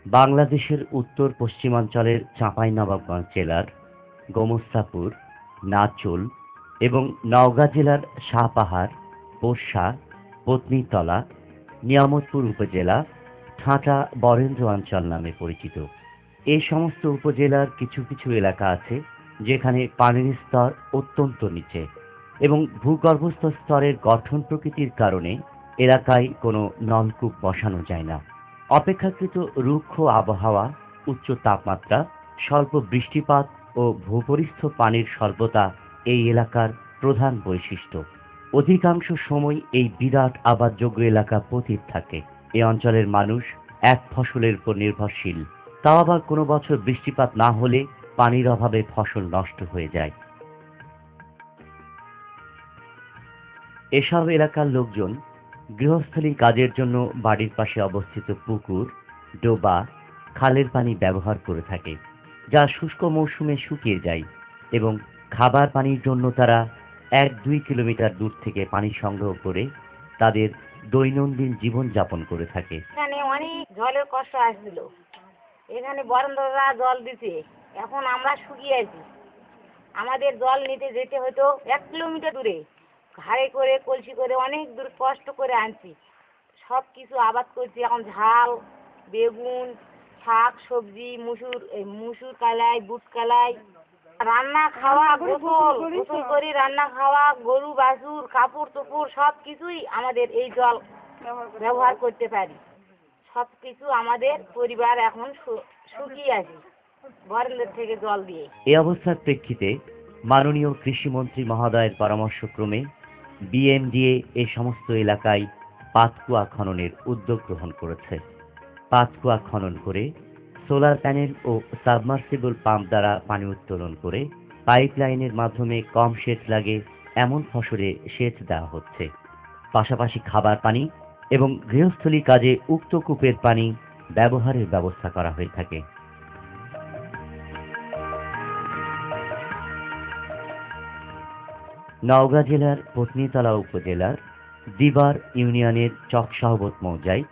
বাংলাদেশের উত্তর পশ্চিমাঞ্চলের চাঁপাইনবাবগঞ্জ জেলার গোমস্তাপুর, নাচুল এবং নওগাঁ জেলার সাপাহার, পোরশা, পত্নীতলা, নিয়ামতপুর উপজেলা ঠাঁটা বরেন্দ্র অঞ্চল নামে পরিচিত। এই সমস্ত উপজেলার কিছু কিছু এলাকা আছে যেখানে পানির স্তর অত্যন্ত নিচে এবং ভূগর্ভস্থ স্তরের গঠন প্রকৃতির কারণে এলাকায় কোনো নলকূপ বসানো যায় না। অপেক্ষাকৃত রুক্ষ আবহাওয়া, উচ্চ তাপমাত্রা, স্বল্প বৃষ্টিপাত ও ভূপরিস্থ পানির স্বল্পতা এই এলাকার প্রধান বৈশিষ্ট্য। অধিকাংশ সময় এই বিরাট আবাদযোগ্য এলাকা পতিত থাকে। এ অঞ্চলের মানুষ এক ফসলের উপর নির্ভরশীল। তাও আবার কোনো বছর বৃষ্টিপাত না হলে পানির অভাবে ফসল নষ্ট হয়ে যায়। এসব এলাকার লোকজন গৃহস্থলী কাজের জন্য বাড়ির পাশে অবস্থিত পুকুর, ডোবা, খালের পানি ব্যবহার করে থাকে, যা শুষ্ক মৌসুমে শুকিয়ে যায় এবং খাবার পানির জন্য তারা ১-২ কিলোমিটার দূর থেকে পানি সংগ্রহ করে তাদের দৈনন্দিন জীবন যাপন করে থাকে। এখানে অনেক জলের কষ্ট আসছিল, এখানে বরেন্দ্ররা জল দিতে, এখন আমরা শুকিয়ে আছি। আমাদের জল নিতে যেতে হতো ১ কিলোমিটার দূরে, ঘাড়ে করে কলসি করে অনেক দূর কষ্ট করে আনছি। সব কিছু আবাদ করছি, এখন ঝাল, বেগুন, শাক সবজি, মুসুর কালাই, বুট কালাই, রান্না খাওয়া, গোসল করি, রান্না খাওয়া, গরু বাছুর, কাপড় চোপড় সব কিছুই আমাদের এই জল ব্যবহার করতে পারি। সব কিছু আমাদের পরিবার এখন শুকিয়ে আছে বরেন্দ্র থেকে জল দিয়ে। এই অবস্থার প্রেক্ষিতে মাননীয় কৃষিমন্ত্রী মহোদয়ের পরামর্শক্রমে বিএমডিএ এই সমস্ত এলাকায় পাতকুয়া খননের উদ্যোগ গ্রহণ করেছে। পাতকুয়া খনন করে সোলার প্যানেল ও সাবমার্সিবল পাম্প দ্বারা পানি উত্তোলন করে পাইপলাইনের মাধ্যমে কম সেচ লাগে এমন ফসলে সেচ দেওয়া হচ্ছে। পাশাপাশি খাবার পানি এবং গৃহস্থলী কাজে উক্ত কূপের পানি ব্যবহারের ব্যবস্থা করা হয়ে থাকে। নওগাঁ জেলার পত্নীতলা উপজেলার দিবার ইউনিয়নের চকশাহবত মৌজায়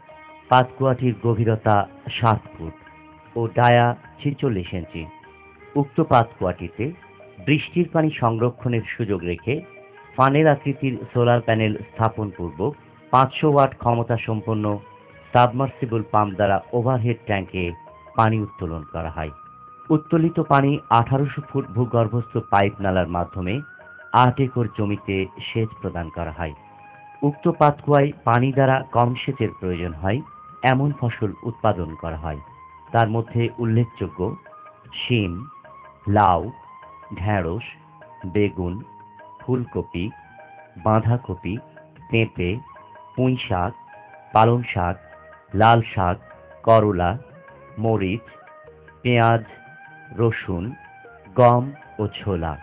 পাতকুয়াটির গভীরতা ৭ ফুট ও ডায়া ৪৬ ইঞ্চি। উক্ত পাতকুয়াটিতে বৃষ্টির পানি সংরক্ষণের সুযোগ রেখে ফানেল আকৃতির সোলার প্যানেল স্থাপন পূর্বক ৫০০ ওয়াট ক্ষমতা সম্পন্ন সাবমার্সিবল পাম্প দ্বারা ওভারহেড ট্যাঙ্কে পানি উত্তোলন করা হয়। উত্তোলিত পানি ১৮০০ ফুট ভূগর্ভস্থ পাইপ নালার মাধ্যমে ৮ একর জমিতে সেচ প্রদান করা হয়। উক্ত পাতকুয়ায় পানি দ্বারা কম সেচের প্রয়োজন হয় এমন ফসল উৎপাদন করা হয়। তার মধ্যে উল্লেখযোগ্য শিম, লাউ, ঢেঁড়স, বেগুন, ফুলকপি, বাঁধাকপি, পেঁপে, পুঁই শাক, পালং শাক, লাল শাক, করলা, মরিচ, পেঁয়াজ, রসুন, গম ও ছোলা।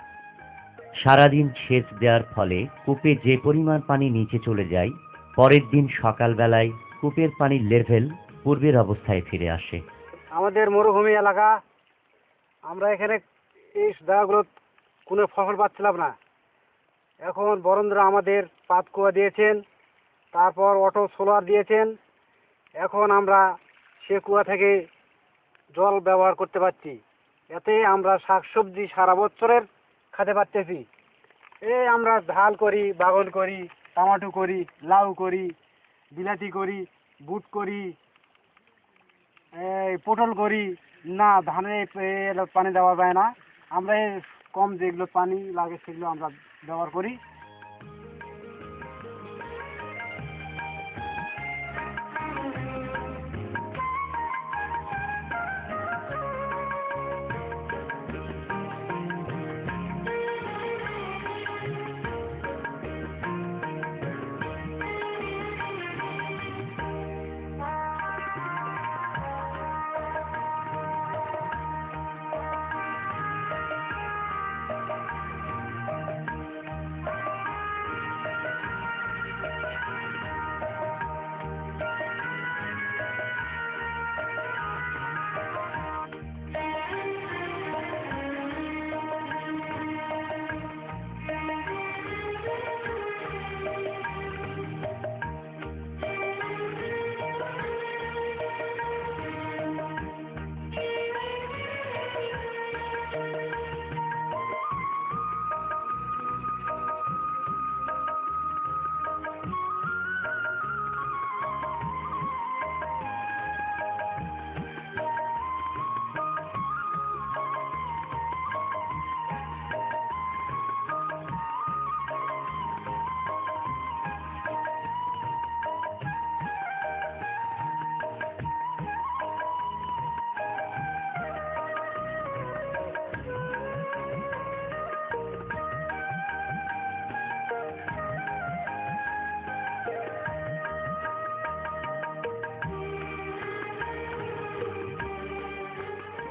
সারাদিন সেচ দেওয়ার ফলে কূপে যে পরিমাণ পানি নিচে চলে যায়, পরের দিন সকালবেলায় কূপের পানির লেভেল পূর্বের অবস্থায় ফিরে আসে। আমাদের মরুভূমি এলাকা, আমরা এখানে এই জায়গাগুলো কোনো ফসল পাচ্ছিলাম না। এখন বরেন্দ্র আমাদের পাতকুয়া দিয়েছেন, তারপর অটো সোলার দিয়েছেন। এখন আমরা সে কুয়া থেকে জল ব্যবহার করতে পারছি। এতে আমরা শাকসবজি সারা বছরের খেতে পারতেছি। আমরা ঝাল করি, বাগন করি, টমাটো করি, লাউ করি, বিলাতি করি, বুট করি, পটল করি। না, ধানে পানি দেওয়া যায় না। আমরা কম যেগুলো পানি লাগে সেগুলো আমরা ব্যবহার করি।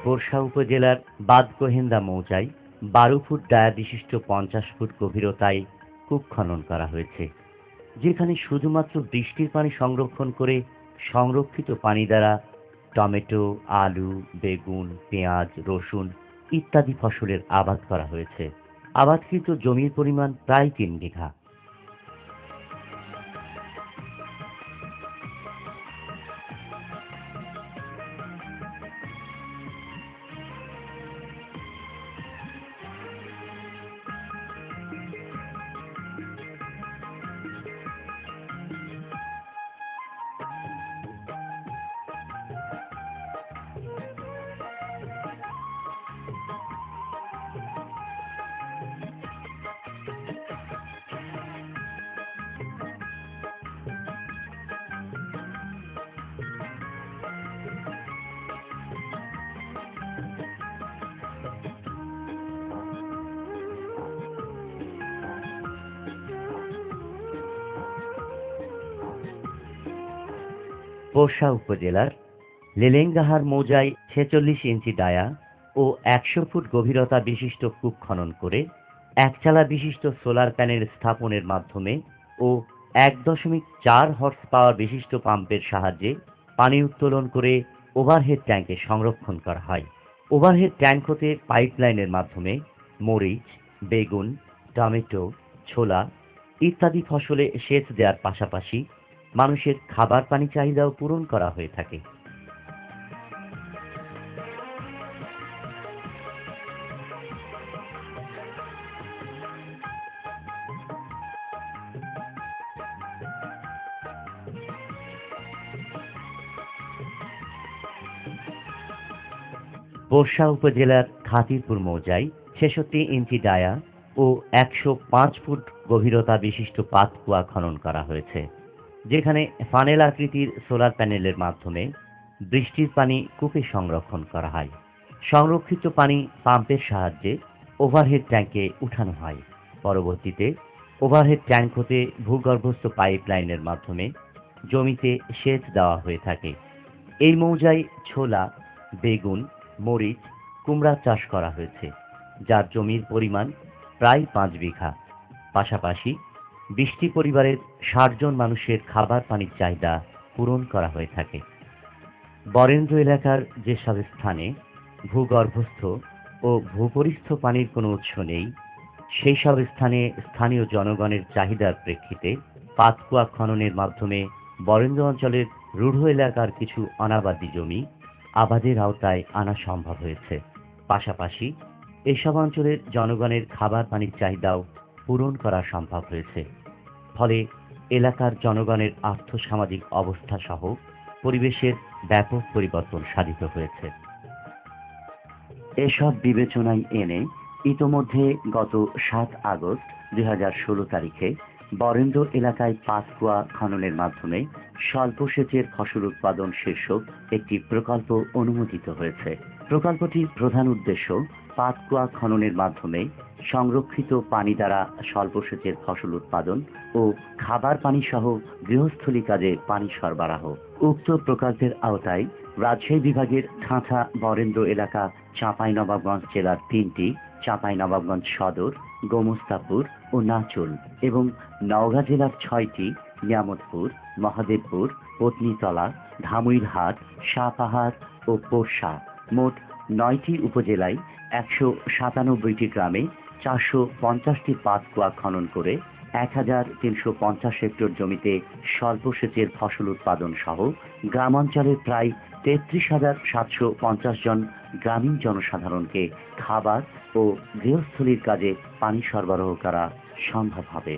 পোরশা উপজেলার বাদগোহেন্দা মৌজায় 12 ফুট ডায়া বিশিষ্ট 50 ফুট গভীরতায় কূপ খনন করা হয়েছে, যেখানে শুধুমাত্র বৃষ্টির পানি সংরক্ষণ করে সংরক্ষিত পানি দ্বারা টমেটো, আলু, বেগুন, পেঁয়াজ, রসুন ইত্যাদি ফসলের আবাদ করা হয়েছে। আবাদকৃত জমির পরিমাণ প্রায় 3 বিঘা। পোরশা উপজেলার লেলেঙ্গাহার মৌজায় 46 ইঞ্চি ডায়া ও 100 ফুট গভীরতা বিশিষ্ট কূপ খনন করে একচালা বিশিষ্ট সোলার প্যানেল স্থাপনের মাধ্যমে ও 1.4 হর্স পাওয়ার বিশিষ্ট পাম্পের সাহায্যে পানি উত্তোলন করে ওভারহেড ট্যাঙ্কে সংরক্ষণ করা হয়। ওভারহেড ট্যাঙ্ক হতে পাইপলাইনের মাধ্যমে মরিচ, বেগুন, টমেটো, ছোলা ইত্যাদি ফসলে সেচ দেওয়ার পাশাপাশি মানুষের খাবার পানি চাহিদাও পূরণ করা হয়ে থাকে। পোরশা উপজেলার খাতিরপুর মৌজায় 66 ইঞ্চি ডায়া ও 105 ফুট গভীরতা বিশিষ্ট পাতকুয়া খনন করা হয়েছে, যেখানে ফানেল আকৃতির সোলার প্যানেলের মাধ্যমে বৃষ্টির পানি কূপে সংরক্ষণ করা হয়। সংরক্ষিত পানি পাম্পের সাহায্যে ওভারহেড ট্যাঙ্কে উঠানো হয়। পরবর্তীতে ওভারহেড ট্যাঙ্ক হতে ভূগর্ভস্থ পাইপলাইনের মাধ্যমে জমিতে সেচ দেওয়া হয়ে থাকে। এই মৌজায় ছোলা, বেগুন, মরিচ, কুমড়া চাষ করা হয়েছে, যার জমির পরিমাণ প্রায় 5 বিঘা। পাশাপাশি 20টি পরিবারের 60 জন মানুষের খাবার পানির চাহিদা পূরণ করা হয়ে থাকে। বরেন্দ্র এলাকার যেসব স্থানে ভূগর্ভস্থ ও ভূপরিস্থ পানির কোনো উৎস নেই, সেই সব স্থানে স্থানীয় জনগণের চাহিদার প্রেক্ষিতে পাতকুয়া খননের মাধ্যমে বরেন্দ্র অঞ্চলের রূঢ় এলাকার কিছু অনাবাদি জমি আবাদের আওতায় আনা সম্ভব হয়েছে। পাশাপাশি এসব অঞ্চলের জনগণের খাবার পানির চাহিদাও পূরণ করা সম্ভব হয়েছে। ফলে এলাকার জনগণের আর্থসামাজিক অবস্থা সহ পরিবেশের ব্যাপক পরিবর্তন সাধিত হয়েছে। এসব বিবেচনায় এনে ইতোমধ্যে গত 7 আগস্ট 2016 তারিখে বরেন্দ্র এলাকায় পাতকুয়া খননের মাধ্যমে স্বল্প সেচের ফসল উৎপাদন শীর্ষক একটি প্রকল্প অনুমোদিত হয়েছে। প্রকল্পটির প্রধান উদ্দেশ্য পাতকুয়া খননের মাধ্যমে সংরক্ষিত পানি দ্বারা স্বল্প সেচের ফসল উৎপাদন ও খাবার পানি সহ গৃহস্থলী কাজে পানি সরবরাহ। উক্ত প্রকল্পের আওতায় রাজশাহী বিভাগের ঠাঁঠা বরেন্দ্র এলাকা চাঁপাইনবাবগঞ্জ জেলার 3টি, চাঁপাইনবাবগঞ্জ সদর, গোমস্তাপুর ও নাচুল এবং নওগাঁ জেলার 6টি, নিয়ামতপুর, মহাদেবপুর, পত্নীতলা, ধামইরহাট, শাহপাহাড় ও পোরশা মোট 9টি উপজেলায় 197টি গ্রামে 450টি পাতকুয়া খনন করে 1350 হেক্টর জমিতে স্বল্প সেচের ফসল উৎপাদন সহ গ্রামাঞ্চলের প্রায় 33,750 জন গ্রামীণ জনসাধারণকে খাবার ও গৃহস্থলীর কাজে পানি সরবরাহ করা সম্ভব হবে।